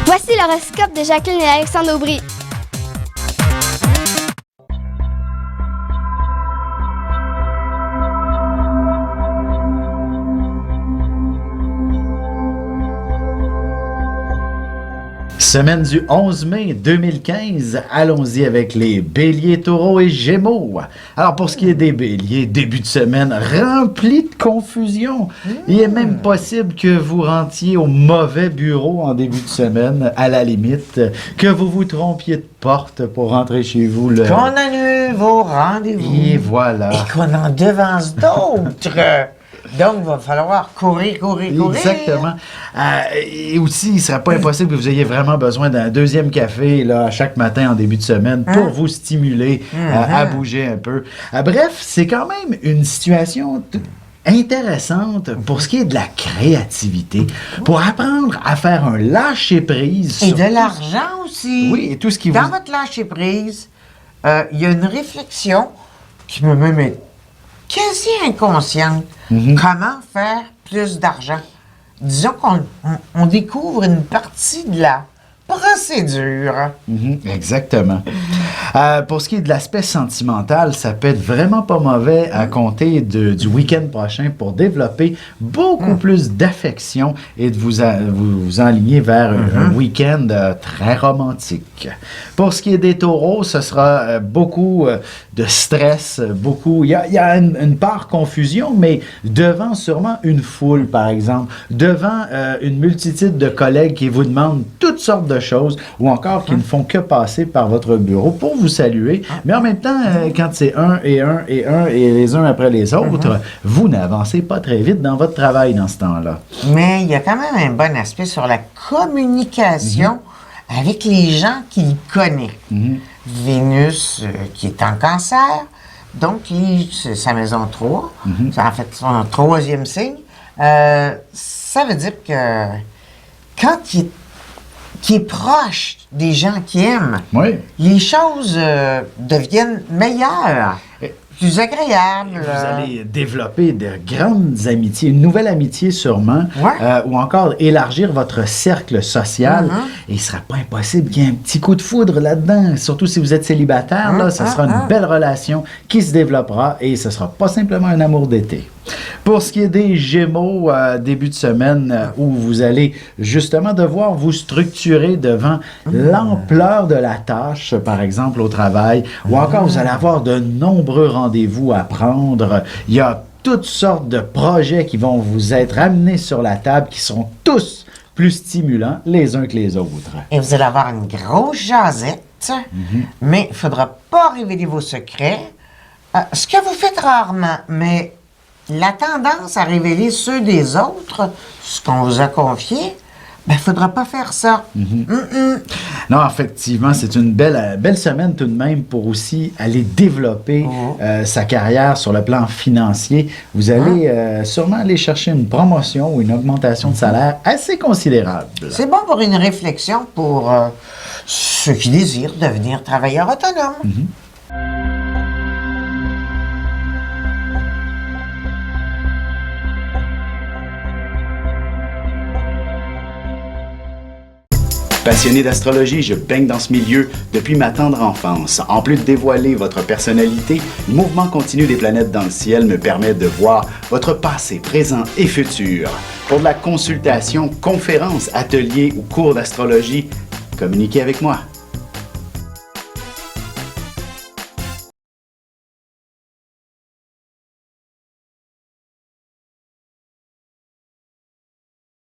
Voici l'horoscope de Jacqueline et Alexandre Aubry. Semaine du 11 mai 2015, allons-y avec les Béliers, Taureaux et Gémeaux. Alors pour ce qui est des Béliers, début de semaine rempli de confusion. Il est même possible que vous rentiez au mauvais bureau en début de semaine, à la limite, que vous vous trompiez de porte pour rentrer chez vous. Qu'on annule vos rendez-vous. Et voilà. Et qu'on en devance d'autres. Donc, il va falloir courir. Exactement. Et aussi, il ne serait pas impossible que vous ayez vraiment besoin d'un deuxième café là, chaque matin en début de semaine pour vous stimuler à bouger un peu. Bref, c'est quand même une situation intéressante pour ce qui est de la créativité, pour apprendre à faire un lâcher-prise. Et de l'argent aussi. Oui, et tout ce qui Dans votre lâcher-prise, il y a une réflexion qui me met quasi inconsciente. Comment faire plus d'argent? Disons qu'on découvre une partie de la procédure. Exactement. Pour ce qui est de l'aspect sentimental, ça peut être vraiment pas mauvais à compter du week-end prochain pour développer beaucoup plus d'affection et de vous enligner vers un week-end très romantique. Pour ce qui est des taureaux, ce sera beaucoup de stress, beaucoup... Il y a une part confusion, mais devant sûrement une foule, par exemple, devant une multitude de collègues qui vous demandent toutes sortes de choses ou encore qui ne font que passer par votre bureau pour vous saluer. Mais en même temps, quand c'est un et les uns après les autres, vous n'avancez pas très vite dans votre travail dans ce temps-là. Mais il y a quand même un bon aspect sur la communication avec les gens qu'il connaît. Vénus qui est en Cancer, donc c'est sa maison 3, c'est en fait son troisième signe. Ça veut dire que quand il est proche des gens qui aiment, les choses deviennent meilleures, plus agréables. Vous allez développer de grandes amitiés, une nouvelle amitié sûrement, ou encore élargir votre cercle social. Et il ne sera pas impossible qu'il y ait un petit coup de foudre là-dedans, surtout si vous êtes célibataire. Ce sera une belle relation qui se développera et ce ne sera pas simplement un amour d'été. Pour ce qui est des Gémeaux, début de semaine, où vous allez justement devoir vous structurer devant l'ampleur de la tâche, par exemple au travail, ou encore vous allez avoir de nombreux rendez-vous à prendre. Il y a toutes sortes de projets qui vont vous être amenés sur la table, qui sont tous plus stimulants les uns que les autres. Et vous allez avoir une grosse jasette, mais il ne faudra pas révéler vos secrets. Ce que vous faites rarement, mais la tendance à révéler ceux des autres, ce qu'on vous a confié, il ne faudra pas faire ça. Non, effectivement, c'est une belle semaine tout de même pour aussi aller développer sa carrière sur le plan financier. Vous allez sûrement aller chercher une promotion ou une augmentation de salaire assez considérable. C'est bon pour une réflexion pour ceux qui désirent devenir travailleurs autonomes. Passionné d'astrologie, je baigne dans ce milieu depuis ma tendre enfance. En plus de dévoiler votre personnalité, le mouvement continu des planètes dans le ciel me permet de voir votre passé, présent et futur. Pour de la consultation, conférences, ateliers ou cours d'astrologie, communiquez avec moi.